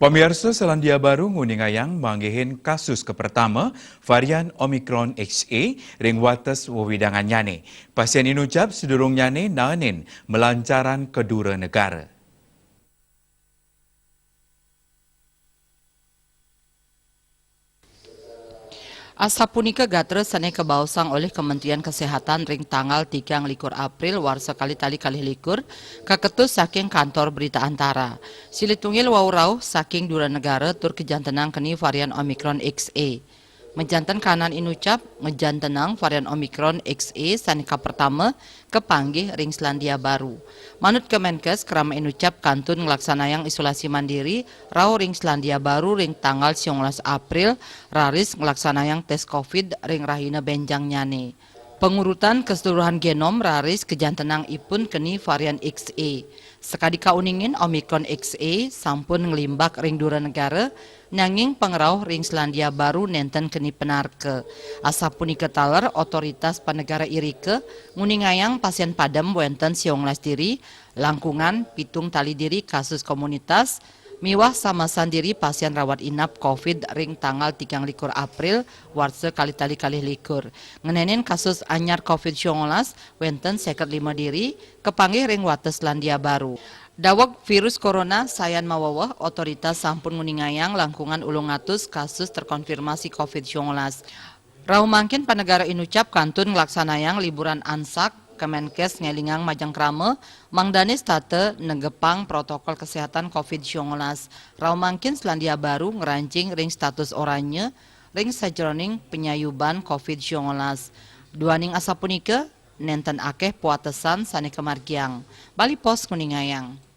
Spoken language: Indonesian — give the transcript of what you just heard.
Pemirsa Selandia Baru nguningayang manggihin kasus kepertama varian Omicron XA ring wates wewidangan nyane. Pasien inucap sedurung nyane nanin melancaran kedua negara. Asapunika gatra sane kebausang oleh Kementerian Kesehatan ring tanggal 3 April warsa kali likur kaketus saking kantor berita antara. Silitungil waurau saking dura negara tur kejantenang keni varian Omicron XA. Menjantan kanan inucap ngejantenang varian Omicron XA sanika pertama kepanggih ring Selandia Baru. Manut Kemenkes kerama inucap kantun ngelaksanayang isolasi mandiri rau ring Selandia Baru ring tanggal 19 April raris ngelaksanayang tes COVID ring rahina benjang nyane. Pengurutan keseluruhan genom raris kejantenang ipun keni varian XA. Sekadika uningin Omicron XA sampun ngelimbak ring dura negara nanging pengerauh ring Selandia Baru nenten keni penarke. Asapunika taler otoritas panegara irike nguningayang pasien padem wenten sionglas diri langkungan pitung tali diri kasus komunitas miwah sama sandiri pasien rawat inap COVID ring tanggal 3 April warsa kali likur. Ngenenin kasus anyar COVID-19 wenten 55 diri kepanggih ring wates Selandia Baru. Dawag virus corona sayan mawawah otoritas sampun nguningayang langkungan ulung atus kasus terkonfirmasi COVID-19. Rau mangkin panegara inucap kantun ngelaksanayang liburan ansak Kemenkes ngelingang majang krame mangdani state negepang protokol kesehatan COVID-19. Rau mangkin Selandia Baru ngerancing ring status oranye ring sajroning penyayuban COVID-19. Duaning asapunika nenten akeh puatesan sane kemargiang. Bali Pos Kuningayang.